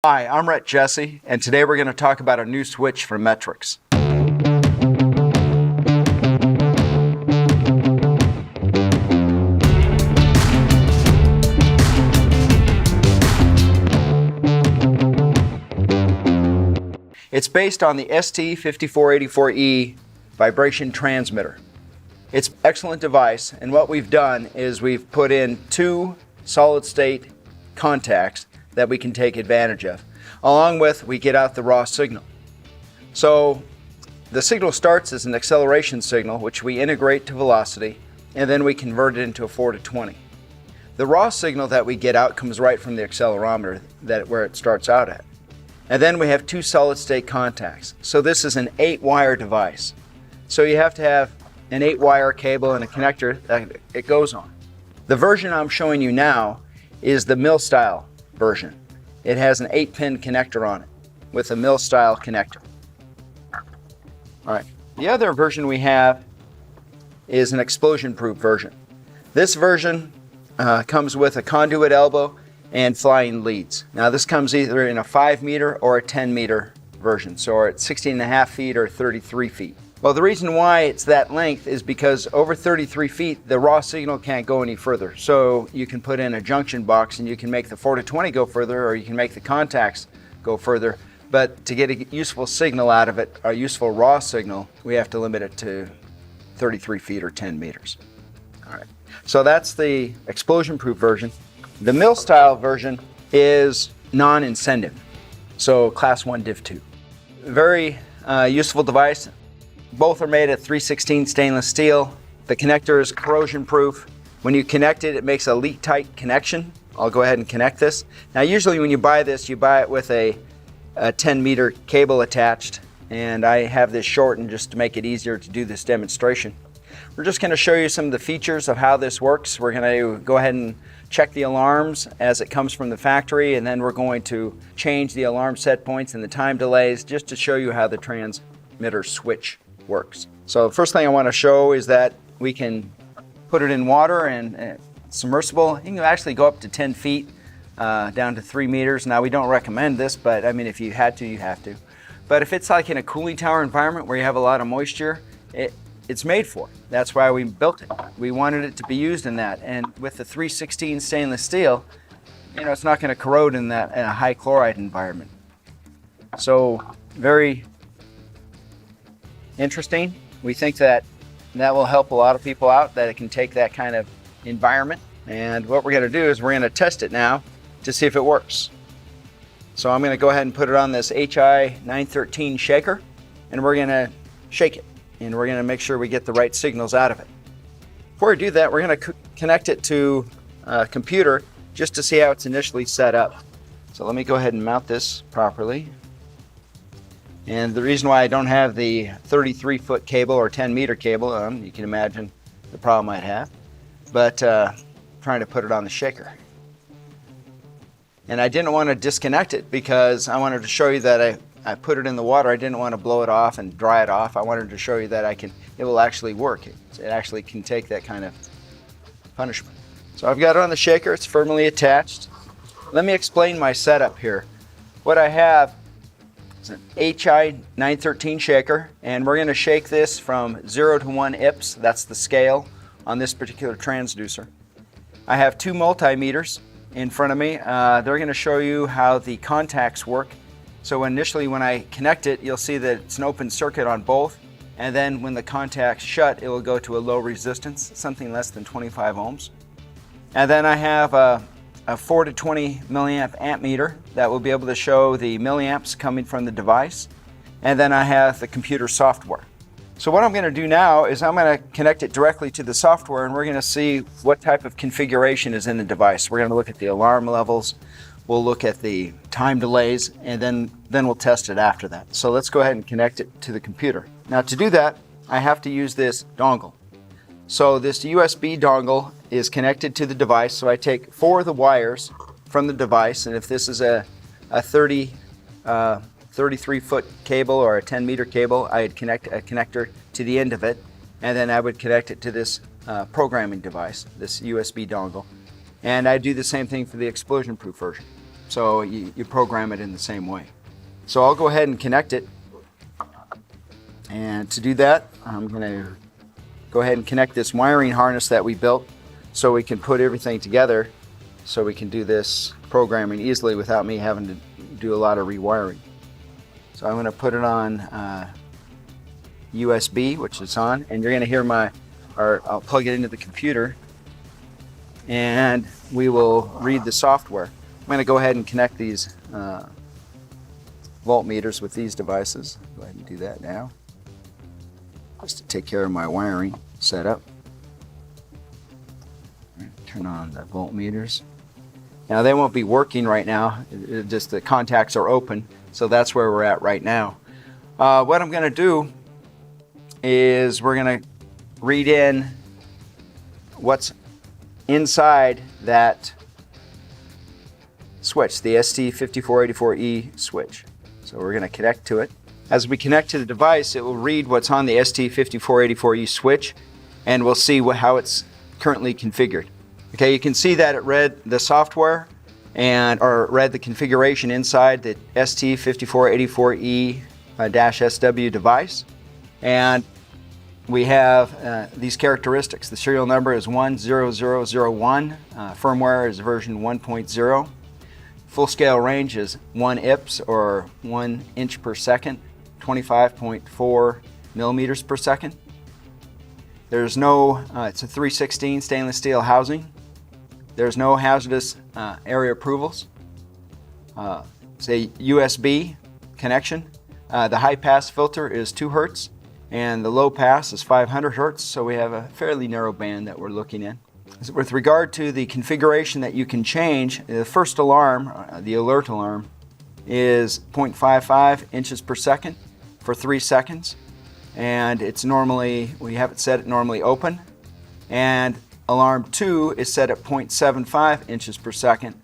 Hi, I'm Rhett Jesse, and today we're going to talk about a new switch from Metrix. It's based on the SW5484E vibration transmitter. It's an excellent device, and what we've done is we've put in two solid-state contacts that we can take advantage of. Along with, we get out the raw signal. So the signal starts as an acceleration signal, which we integrate to velocity, and then we convert it into a 4 to 20. The raw signal that we get out comes right from the accelerometer, where it starts out at. And then we have two solid-state contacts. So this is an 8-wire device. So you have to have an 8-wire cable and a connector that it goes on. The version I'm showing you now is the mill-style version. It has an 8-pin connector on it with a mill-style connector. All right. The other version we have is an explosion-proof version. This version comes with a conduit elbow and flying leads. Now this comes either in a 5-meter or a 10-meter version, so at 16.5 feet or 33 feet. Well, the reason why it's that length is because over 33 feet, the raw signal can't go any further. So you can put in a junction box and you can make the 4 to 20 go further, or you can make the contacts go further. But to get a useful signal out of it, a useful raw signal, we have to limit it to 33 feet or 10 meters. All right. So that's the explosion-proof version. The mill-style version is non-incentive, so Class 1 Div 2. Very useful device. Both are made of 316 stainless steel. The connector is corrosion-proof. When you connect it, it makes a leak-tight connection. I'll go ahead and connect this. Now, usually when you buy this, you buy it with a 10-meter cable attached, and I have this shortened just to make it easier to do this demonstration. We're just going to show you some of the features of how this works. We're going to go ahead and check the alarms as it comes from the factory, and then we're going to change the alarm set points and the time delays just to show you how the transmitter switch works. So the first thing I want to show is that we can put it in water and submersible. You can actually go up to 10 feet down to 3 meters. Now we don't recommend this, but I mean if you had to, you have to. But if it's like in a cooling tower environment where you have a lot of moisture, it's made for it. That's why we built it. We wanted it to be used in that. And with the 316 stainless steel, you know, it's not going to corrode in a high chloride environment. So very interesting. We think that will help a lot of people out, that it can take that kind of environment. And what we're going to do is we're going to test it now to see if it works. So I'm going to go ahead and put it on this HI 913 shaker, and we're going to shake it, and we're going to make sure we get the right signals out of it. Before we do that, we're going to connect it to a computer just to see how it's initially set up. So let me go ahead and mount this properly. And the reason why I don't have the 33-foot cable or 10-meter cable, you can imagine the problem I'd have, but trying to put it on the shaker. And I didn't want to disconnect it because I wanted to show you that I put it in the water. I didn't want to blow it off and dry it off. I wanted to show you that it will actually work. It actually can take that kind of punishment. So I've got it on the shaker. It's firmly attached. Let me explain my setup here. What I have is an HI 913 shaker, and we're going to shake this from 0 to 1 IPS. That's the scale on this particular transducer. I have two multimeters in front of me. They're going to show you how the contacts work. So initially when I connect it, you'll see that it's an open circuit on both, and then when the contacts shut, it will go to a low resistance, something less than 25 ohms. And then I have a 4 to 20 milliamp ammeter that will be able to show the milliamps coming from the device. And then I have the computer software. So what I'm going to do now is I'm going to connect it directly to the software, and we're going to see what type of configuration is in the device. We're going to look at the alarm levels, we'll look at the time delays, and then we'll test it after that. So let's go ahead and connect it to the computer. Now to do that, I have to use this dongle. So this USB dongle is connected to the device. So I take 4 of the wires from the device, and if this is a 33-foot cable or a 10-meter cable, I'd connect a connector to the end of it, and then I would connect it to this programming device, this USB dongle. And I do the same thing for the explosion-proof version. So you program it in the same way. So I'll go ahead and connect it. And to do that, I'm going to go ahead and connect this wiring harness that we built so we can put everything together so we can do this programming easily without me having to do a lot of rewiring. So I'm going to put it on USB, which is on, and you're going to hear I'll plug it into the computer and we will read the software. I'm going to go ahead and connect these voltmeters with these devices. Go ahead and do that now, just to take care of my wiring setup. Turn on the voltmeters. Now they won't be working right now, just the contacts are open, so that's where we're at right now. What I'm going to do is we're going to read in what's inside that switch, the ST5484E switch. So we're going to connect to it. As we connect to the device, it will read what's on the ST5484E switch, and we'll see how it's currently configured. Okay, you can see that it read the software or read the configuration inside the ST5484E-SW device, and we have these characteristics. The serial number is 10001, firmware is version 1.0, full scale range is 1 IPS or 1 inch per second, 25.4 millimeters per second. There's no, it's a 316 stainless steel housing. There's no hazardous area approvals. It's a USB connection. The high pass filter is 2 Hertz and the low pass is 500 Hertz, so we have a fairly narrow band that we're looking in. With regard to the configuration that you can change, the first alarm, the alert alarm, is 0.55 inches per second for 3 seconds, and it's normally, we have it set at normally open, and alarm 2 is set at 0.75 inches per second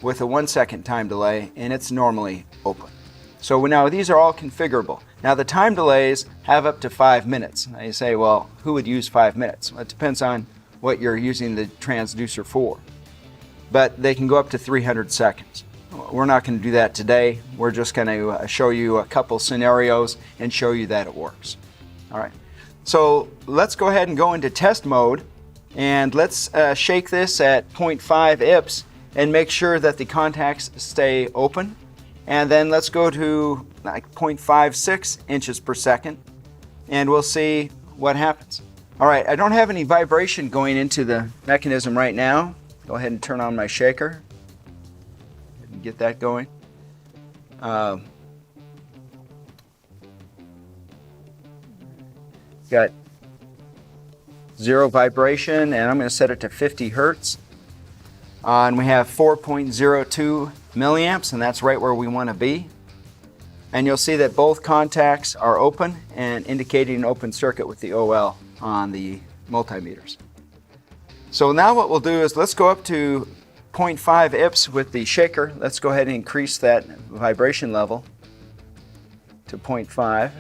with a 1 second time delay, and it's normally open. So now these are all configurable. Now the time delays have up to 5 minutes. Now you say, well, who would use 5 minutes? Well, it depends on what you're using the transducer for. But they can go up to 300 seconds. We're not going to do that today. We're just going to show you a couple scenarios and show you that it works. All right. So let's go ahead and go into test mode, and let's shake this at 0.5 IPS and make sure that the contacts stay open. And then let's go to like 0.56 inches per second and we'll see what happens. All right, I don't have any vibration going into the mechanism right now. Go ahead and turn on my shaker and get that going. Got 0 vibration, and I'm going to set it to 50 Hertz. And we have 4.02 milliamps, and that's right where we want to be. And you'll see that both contacts are open and indicating an open circuit with the OL on the multimeters. So now what we'll do is let's go up to 0.5 IPS with the shaker. Let's go ahead and increase that vibration level to 0.5.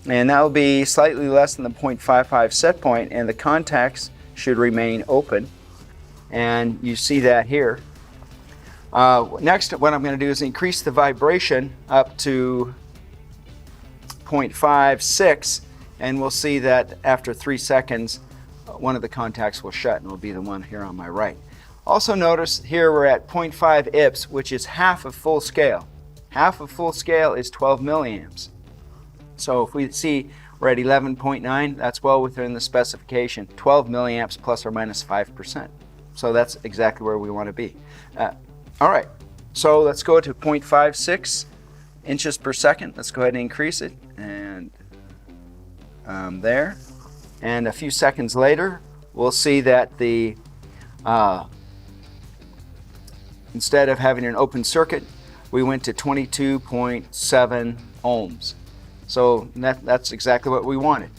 And that will be slightly less than the 0.55 set point, and the contacts should remain open. And you see that here. Next, what I'm going to do is increase the vibration up to 0.56, and we'll see that after 3 seconds, one of the contacts will shut, and will be the one here on my right. Also notice here we're at 0.5 IPS, which is half of full scale. Half of full scale is 12 milliamps. So if we see we're at 11.9, that's well within the specification, 12 milliamps plus or minus 5%. So that's exactly where we want to be. All right, so let's go to 0.56 inches per second. Let's go ahead and increase it, and there. And a few seconds later, we'll see that the instead of having an open circuit, we went to 22.7 ohms. So that's exactly what we wanted.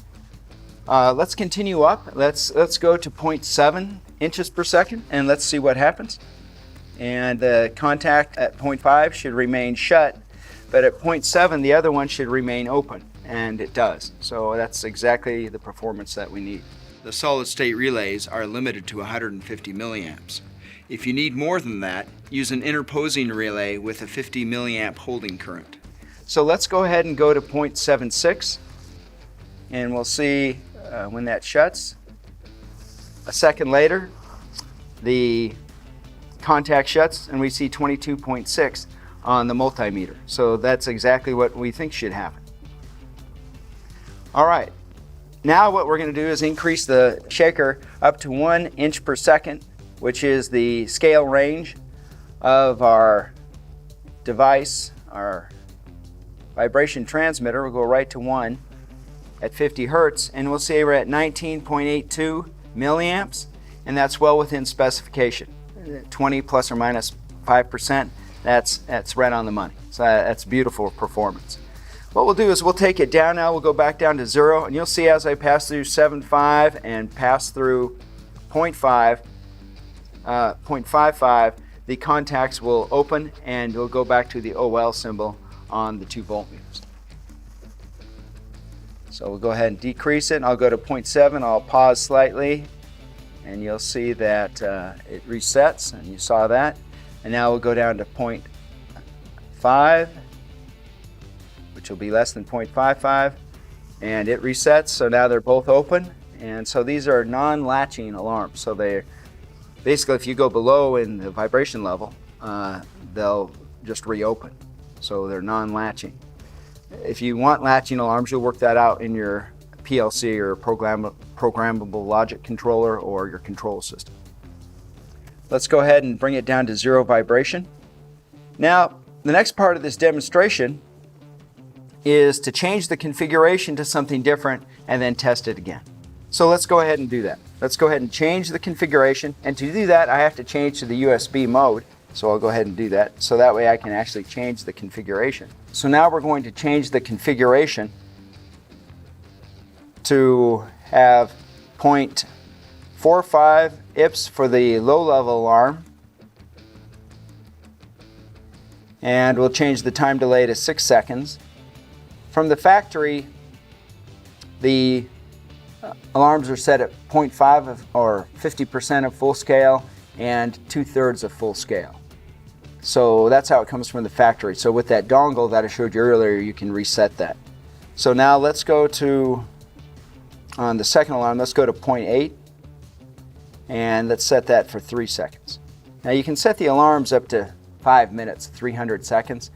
Let's continue up. Let's go to 0.7 inches per second, and let's see what happens. And the contact at 0.5 should remain shut, but at 0.7 the other one should remain open, and it does. So that's exactly the performance that we need. the solid-state relays are limited to 150 milliamps. If you need more than that, use an interposing relay with a 50 milliamp holding current. So let's go ahead and go to 0.76, and we'll see when that shuts. A second later, the contact shuts and we see 22.6 on the multimeter. So that's exactly what we think should happen. All right, now what we're going to do is increase the shaker up to 1 inch per second, which is the scale range of our device. Our vibration transmitter will go right to 1 at 50 hertz, and we'll say we're at 19.82 milliamps, and that's well within specification. 20 plus or minus 5%, that's right on the money. So that's beautiful performance. What we'll do is we'll take it down now. We'll go back down to 0, and you'll see as I pass through 7.5 and pass through 0.55, the contacts will open and we'll go back to the OL symbol on the 2 voltmeters. So we'll go ahead and decrease it, and I'll go to 0.7. I'll pause slightly, and you'll see that it resets, and you saw that. And now we'll go down to 0.5, which will be less than 0.55, and it resets. So now they're both open, and so these are non-latching alarms. So they basically, if you go below in the vibration level, they'll just reopen. So they're non-latching. If you want latching alarms, you'll work that out in your PLC or programmable logic controller or your control system. Let's go ahead and bring it down to 0 vibration. Now, the next part of this demonstration is to change the configuration to something different and then test it again. So let's go ahead and do that. Let's go ahead and change the configuration, and to do that I have to change to the USB mode. So I'll go ahead and do that, so that way I can actually change the configuration. So now we're going to change the configuration to have 0.45 IPS for the low-level alarm, and we'll change the time delay to 6 seconds. From the factory, the alarms are set at 0.5 or 50% of full scale and 2/3 of full scale. So that's how it comes from the factory. So with that dongle that I showed you earlier, you can reset that. So now let's go to, on the second alarm, let's go to 0.8, and let's set that for 3 seconds. Now you can set the alarms up to 5 minutes, 300 seconds.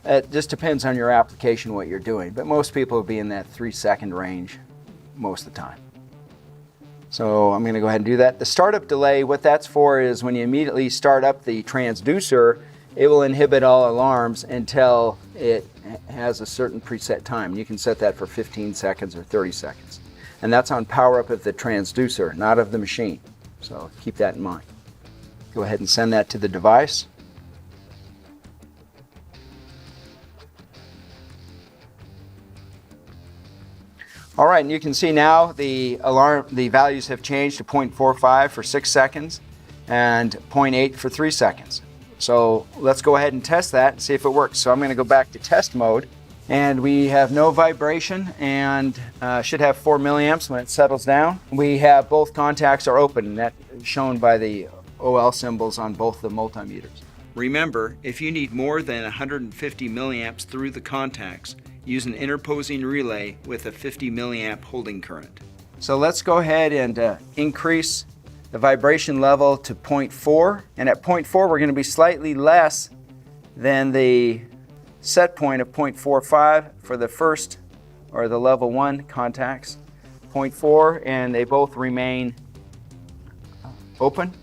It just depends on your application, what you're doing, but most people will be in that 3-second range most of the time. So I'm going to go ahead and do that. The startup delay, what that's for is when you immediately start up the transducer, it will inhibit all alarms until it has a certain preset time. You can set that for 15 seconds or 30 seconds. And that's on power up of the transducer, not of the machine. So keep that in mind. Go ahead and send that to the device. All right, and you can see now the values have changed to 0.45 for 6 seconds and 0.8 for 3 seconds. So let's go ahead and test that and see if it works. So I'm going to go back to test mode, and we have no vibration and should have 4 milliamps when it settles down. We have both contacts are open, and that's shown by the OL symbols on both the multimeters. Remember, if you need more than 150 milliamps through the contacts, use an interposing relay with a 50 milliamp holding current. So let's go ahead and increase the vibration level to 0.4, and at 0.4 we're going to be slightly less than the set point of 0.45 for the first or the level 1 contacts. 0.4, and they both remain open.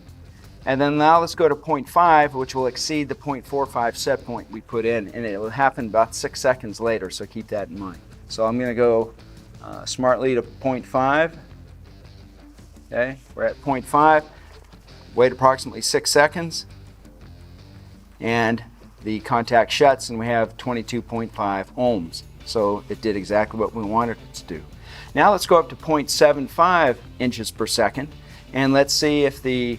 And then now let's go to 0.5, which will exceed the 0.45 set point we put in, and it will happen about 6 seconds later, so keep that in mind. So I'm going to go smartly to 0.5. Okay, we're at 0.5, wait approximately 6 seconds, and the contact shuts, and we have 22.5 ohms. So it did exactly what we wanted it to do. Now let's go up to 0.75 inches per second, and let's see if the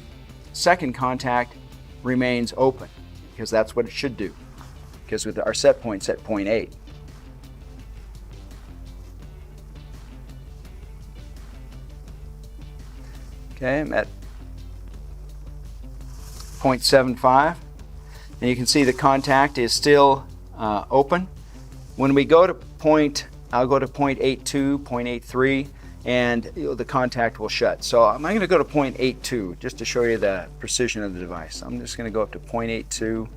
second contact remains open, because that's what it should do, because with our set point's at 0.8. Okay, I'm at 0.75, and you can see the contact is still open. When we go to I'll go to 0.82, 0.83, and the contact will shut. So I'm going to go to 0.82 just to show you the precision of the device. I'm just going to go up to 0.82.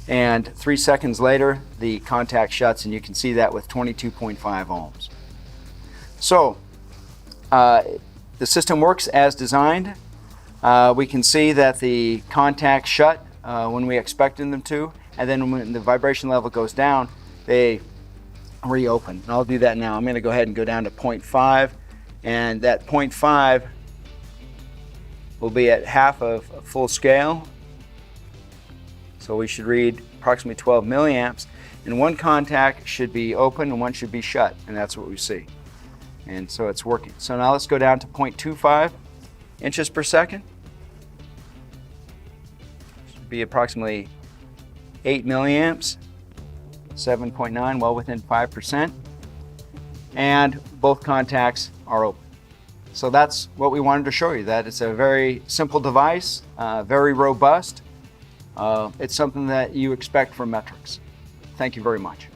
And 3 seconds later, the contact shuts, and you can see that with 22.5 ohms. So the system works as designed. We can see that the contacts shut when we expected them to, and then when the vibration level goes down, they reopen. And I'll do that now. I'm going to go ahead and go down to 0.5, and that 0.5 will be at half of full scale. So we should read approximately 12 milliamps, and one contact should be open and one should be shut, and that's what we see. And so it's working. So now let's go down to 0.25 inches per second. Should be approximately 8 milliamps, 7.9, well within 5%. And both contacts are open. So that's what we wanted to show you, that it's a very simple device, very robust. It's something that you expect from Metrix. Thank you very much.